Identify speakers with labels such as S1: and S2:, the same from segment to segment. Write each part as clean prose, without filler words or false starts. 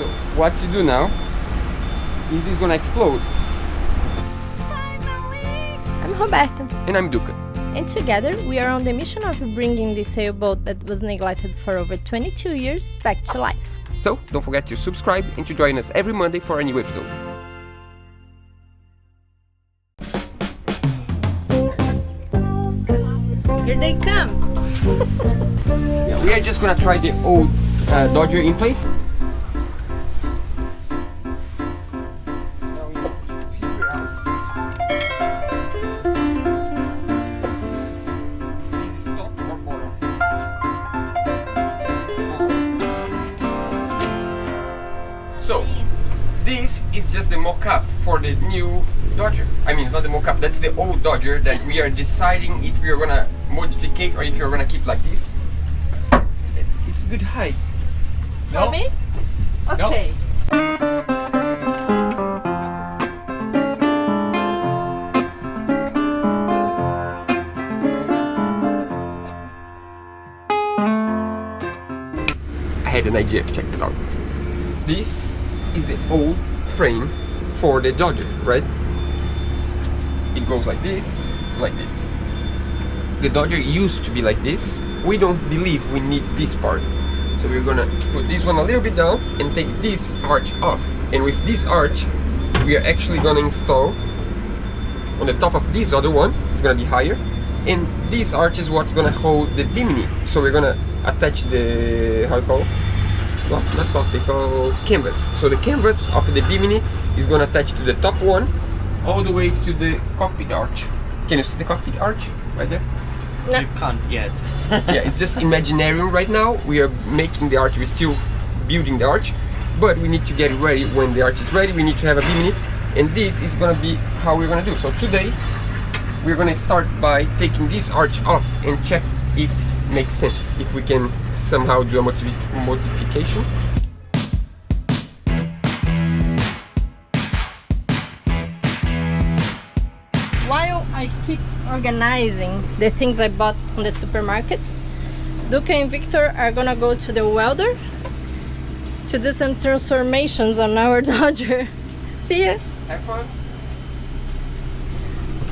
S1: So what to do now? It is gonna explode.
S2: I'm Roberta,
S1: And I'm Duca.
S2: and together we are on the mission of bringing this sailboat that was neglected for over 22 years back to life.
S1: So don't forget to subscribe and to join us every Monday for a new episode.
S2: Here they come!
S1: Yeah, we are just gonna try the old Dodger in place. So, this is just the mock-up for the new Dodger. I mean, it's not the mock-up, that's the old Dodger that we are deciding if we are gonna modify or if you're gonna keep like this. It's good height.
S2: For me, it's okay.
S1: I had an idea, check this out. This is the old frame for the Dodger, right? It goes like this, like this. The Dodger used to be like this. We don't believe we need this part. So we're gonna put this one a little bit down and take this arch off. And with this arch, we are actually gonna install on the top of this other one, it's gonna be higher. And this arch is what's gonna hold the bimini. So we're gonna attach the, how you call it? Cloth, not cloth, they call canvas. So the canvas of the bimini is gonna attach to the top one all the way to the cockpit arch. Can you see the cockpit arch right there?
S2: No.
S3: You can't yet.
S1: Yeah, it's just imaginary right now. We are making the arch, we're still building the arch, but we need to get it ready. When the arch is ready, we need to have a bimini, and this is gonna be how we're gonna do. So today, we're gonna start by taking this arch off and check if it makes sense, if we can somehow do a modification.
S2: While I keep organizing the things I bought from the supermarket, Duca and Victor are gonna go to the welder to do some transformations on our Dodger. See ya!
S1: Have fun.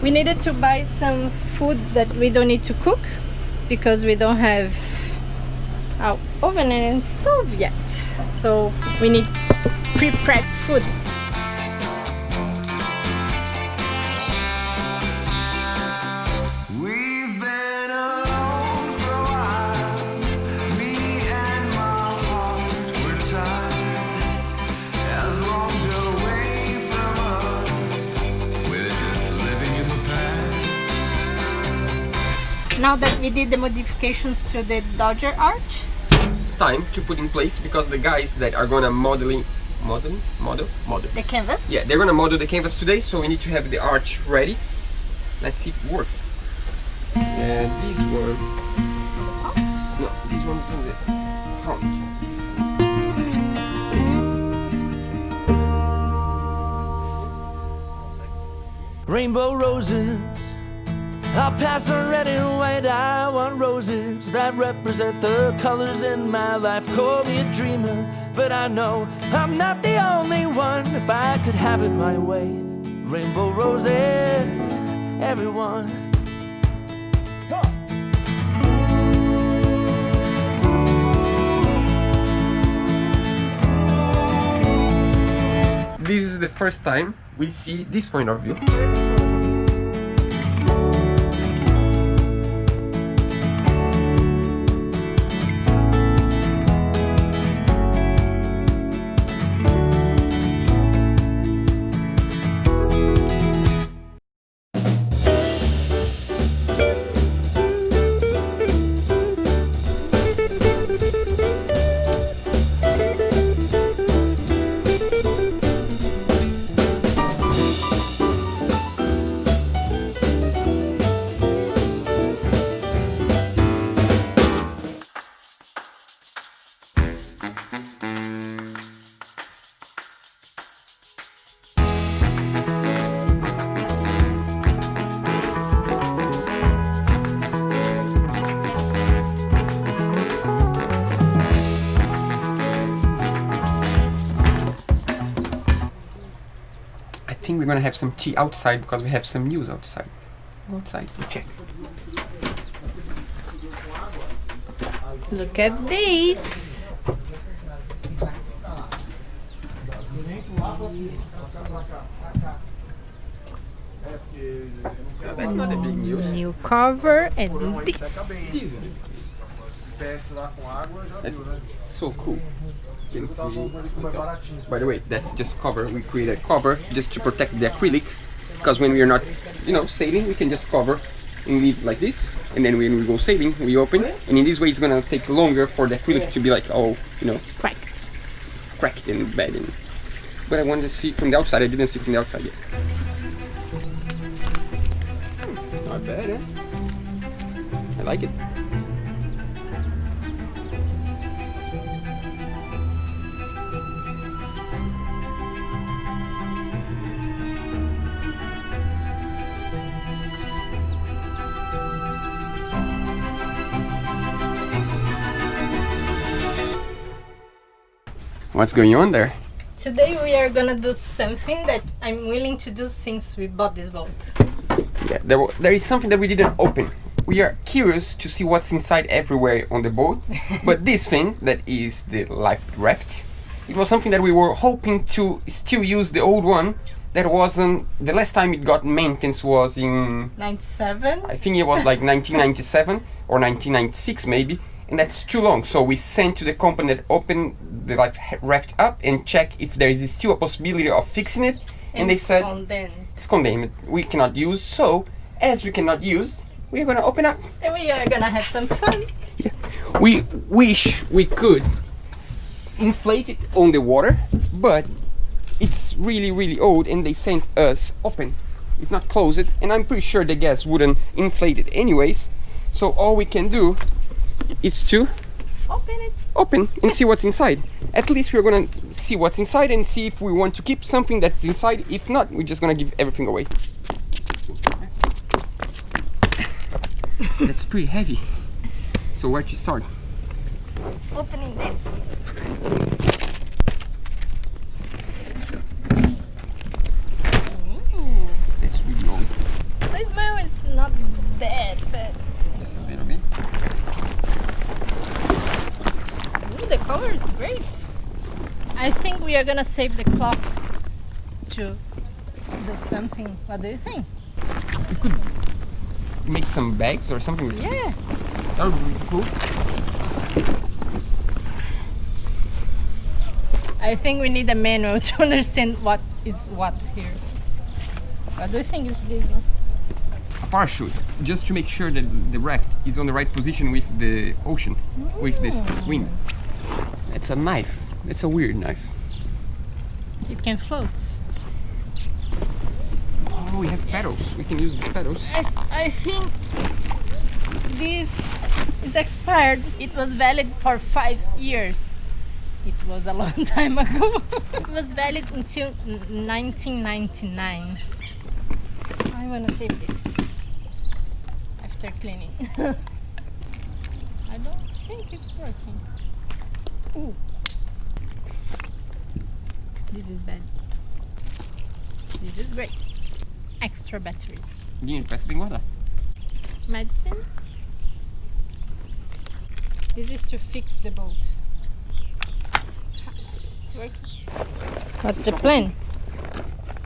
S2: We needed to buy some food that we don't need to cook because we don't have our oven and stove yet. So we need pre-prep food.
S4: We've been alone for a while. Me and my heart were tired. As long's away from us, we're just living in the past.
S2: Now that we did the modifications to the Dodger arch,
S1: It's time to put in place because the guys that are gonna model.
S2: the canvas.
S1: Yeah, they're gonna model the canvas today, so we need to have the arch ready. Let's see if it works. And this one. No, this one's in the front.
S4: Rainbow roses, I'll pass on red and white. I want roses that represent the colors in my life. Call me a dreamer, but I know I'm not the only one. If I could have it my way, rainbow roses, everyone.
S1: This is the first time we see this point of view. think we're gonna have some tea outside because we have some news outside. Go outside, we check.
S2: Look at this.
S1: No, that's not a big news.
S2: New cover and this.
S1: Easy. That's so cool. You can see. By the way, that's just cover. We create a cover just to protect the acrylic, because when we are not, sailing, we can just cover and leave like this. And then when we go sailing, we open, and in this way, it's gonna take longer for the acrylic to be like, cracked and bad. But I wanted to see from the outside. I didn't see from the outside yet. Not bad, eh? I like it. What's going on there?
S2: Today we are gonna do something that I'm willing to do since we bought this boat.
S1: Yeah, there is something that we didn't open. We are curious to see what's inside everywhere on the boat. But this thing, that is the life raft, it was something that we were hoping to still use the old one. That wasn't, the last time it got maintenance was in
S2: 97?
S1: I think it was like 1997 or 1996 maybe. And that's too long, so we sent to the company that opened the life raft up and check if there is still a possibility of fixing it. And they said it's condemned, we cannot use. So as we cannot use, we're gonna open up.
S2: And we are gonna have some fun.
S1: Yeah. We wish we could inflate it on the water, but it's really, really old, and they sent us open. It's not closed, and I'm pretty sure the gas wouldn't inflate it anyways. So all we can do is to open and see what's inside. At least we're gonna see what's inside and see if we want to keep something that's inside. If not, we're just gonna give everything away. That's pretty heavy. So where to start?
S2: Opening this.
S1: That's really old.
S2: The smell is not that bad.
S1: Just a little bit.
S2: The color is great. I think we are gonna save the cloth to do something. What do you think?
S1: You could make some bags or something with this. That would be really cool.
S2: I think we need a manual to understand what is what here. What do you think is this one?
S1: A parachute, just to make sure that the raft is on the right position with the ocean, with this wind. It's a knife. It's a weird knife.
S2: It can float.
S1: Oh, we have pedals. We can use these pedals.
S2: I think this is expired. It was valid for 5 years. It was a long time ago. It was valid until 1999. I want to save this after cleaning. I don't think it's working. Ooh. This is bad. This is great. Extra batteries.
S1: Dinheiro, peça de engordar.
S2: Medicine. This is to fix the boat. It's working. What's the plan?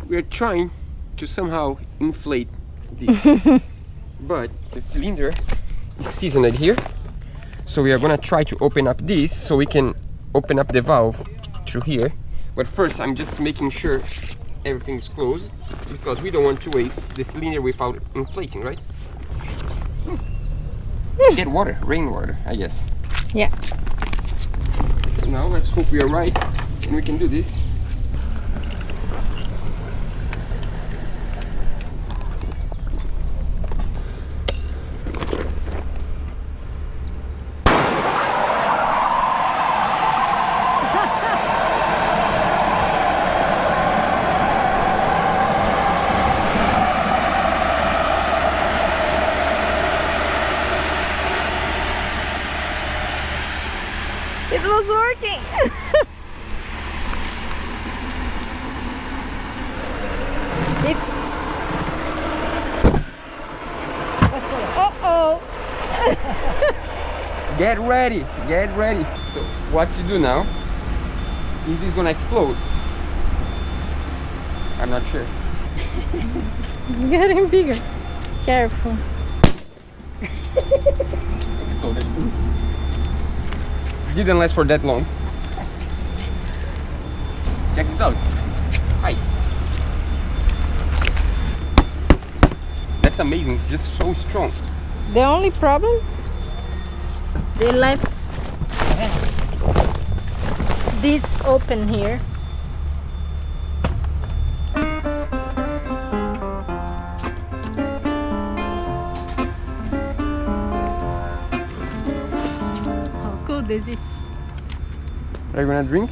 S1: We are trying to somehow inflate this, but the cylinder is seasoned here. So we are gonna try to open up this so we can open up the valve through here. But first I'm just making sure everything is closed, because we don't want to waste the cylinder without inflating, right? Get water, rainwater, I guess.
S2: Yeah.
S1: So now let's hope we are right and we can do this.
S2: It was working.
S1: Get ready, get ready. So what to do now? Is this gonna explode? I'm not sure.
S2: It's getting bigger. Careful.
S1: Exploded. Didn't last for that long. Check this out. Ice. That's amazing. It's just so strong.
S2: The only problem, they left this open here. How cool this is.
S1: Are you gonna drink?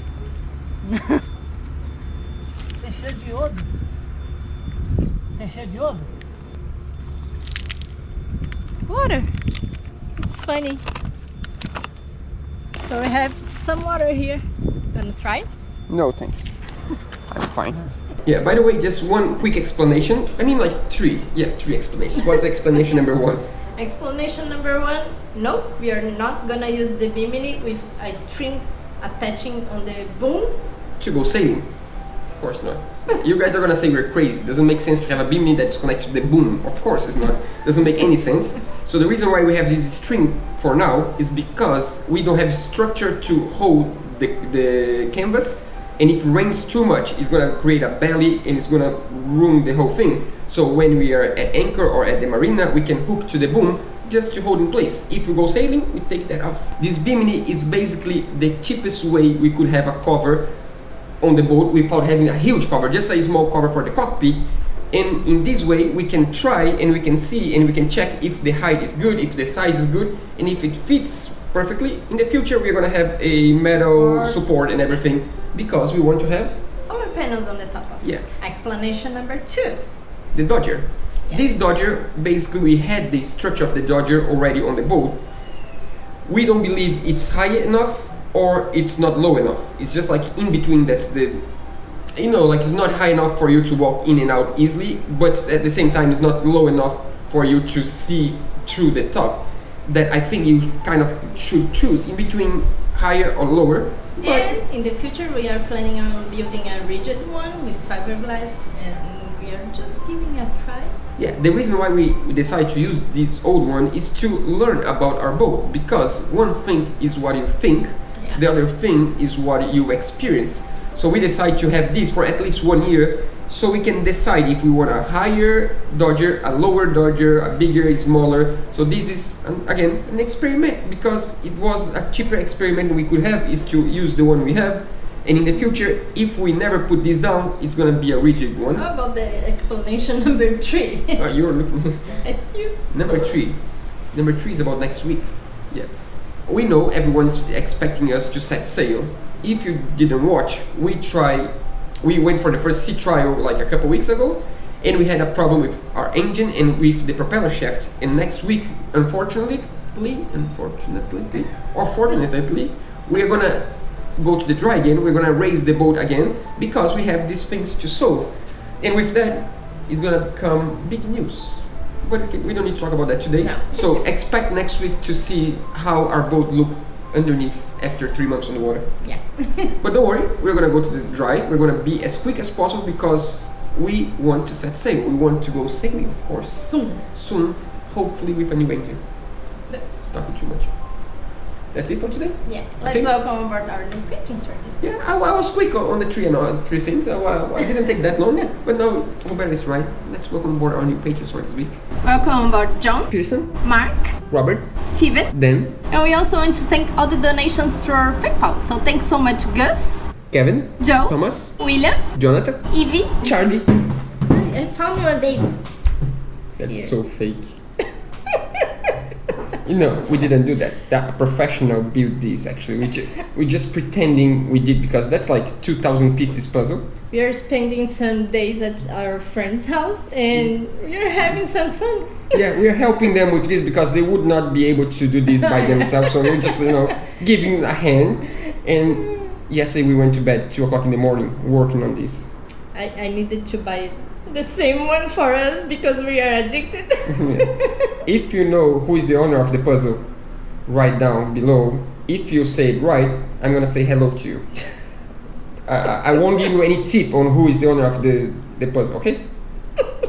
S3: Tem cheiro de iodo. Tem cheiro de iodo.
S2: Water. It's funny. So we have some water here. Gonna try?
S1: No, thanks. I'm fine. Yeah, by the way, just one quick explanation. I mean, like three. Yeah, three explanations. What's explanation number one?
S2: Explanation number one, no, we are not gonna use the bimini with a string attaching on the boom.
S1: To go sailing? Of course not. You guys are gonna say we're crazy. Doesn't make sense to have a bimini that's connected to the boom. Of course it's not. Doesn't make any sense. So the reason why we have this string for now is because we don't have structure to hold the canvas, and if it rains too much, it's gonna create a belly and it's gonna ruin the whole thing. So when we are at anchor or at the marina, we can hook to the boom just to hold in place. If we go sailing, we take that off. This bimini is basically the cheapest way we could have a cover on the boat without having a huge cover, just a small cover for the cockpit. And in this way, we can try and we can see and we can check if the height is good, if the size is good, and if it fits perfectly. In the future, we're gonna have a metal support and everything because we want to have
S2: Solar panels on the top of
S1: Yeah.
S2: it. Explanation number two.
S1: the Dodger.
S2: Yeah.
S1: This Dodger, basically we had the structure of the Dodger already on the boat. We don't believe it's high enough or it's not low enough. It's just like in between. That's the, you know, like it's not high enough for you to walk in and out easily, but at the same time it's not low enough for you to see through the top. That I think you kind of should choose in between higher or lower. But
S2: And in the future, we are planning on building a rigid one with fiberglass, and we are just giving a try.
S1: yeah, the reason why we decide to use this old one is to learn about our boat, because one thing is what you think,
S2: Yeah.
S1: the other thing is what you experience. So we decide to have this for at least 1 year so we can decide if we want a higher Dodger, a lower Dodger, a bigger, a smaller. So this is again an experiment, because it was a cheaper experiment we could have is to use the one we have. And in the future, if we never put this down, it's gonna be a rigid one.
S2: How about the explanation number three?
S1: You're looking.
S2: You-
S1: Number three. Number three is about next week. Yeah. We know everyone's expecting us to set sail. If you didn't watch, we went for the first sea trial like a couple weeks ago, and we had a problem with our engine and with the propeller shaft. And next week, unfortunately, or fortunately, we are gonna go to the dry again. We're gonna raise the boat again because we have these things to solve. And with that, it's gonna come big news. But we don't need to talk about that today.
S2: No.
S1: So expect next week to see how our boat look underneath after 3 months on the water.
S2: Yeah.
S1: But don't worry, we're gonna go to the dry. We're gonna be as quick as possible because we want to set sail. We want to go sailing, of course. Soon, hopefully with a new engine.
S2: Oops.
S1: Talking too much. That's it for today.
S2: Yeah.
S1: I
S2: Let's
S1: think-
S2: welcome aboard our new patrons for this.
S1: Yeah, I was quick on the three things. I didn't take that long, but now Robert is right. Let's welcome aboard our new patrons for this week.
S2: Welcome aboard John,
S1: Pearson,
S2: Mark,
S1: Robert,
S2: Steven,
S1: Dan,
S2: and we also want to thank all the donations through our PayPal. So thanks so much, Gus,
S1: Kevin,
S2: Joe,
S1: Thomas,
S2: William,
S1: Jonathan,
S2: Evie.
S1: Charlie.
S2: I found one baby.
S1: That's
S2: here.
S1: so fake. You know, we didn't do that. That professional built this actually. We're just pretending we did because that's like 2,000 pieces puzzle.
S2: We are spending some days at our friend's house and we are having some fun.
S1: Yeah, we are helping them with this because they would not be able to do this by themselves. So we're just, giving a hand. And yesterday we went to bed 2 o'clock in the morning working on this.
S2: I needed to buy the same one for us because we are addicted.
S1: If you know who is the owner of the puzzle, write down below. If you say it right, I'm gonna say hello to you. I won't give you any tip on who is the owner of the puzzle, okay?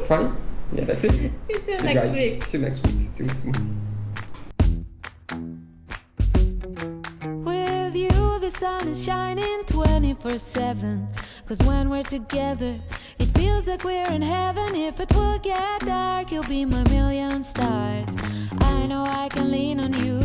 S1: Fine? Yeah, that's it.
S2: See you next week.
S1: See you next week. See you next week.
S5: With you, the sun is shining 24/7. 'Cause when we're together, it feels like we're in heaven. If it will get dark, you'll be my million stars. I know I can lean on you.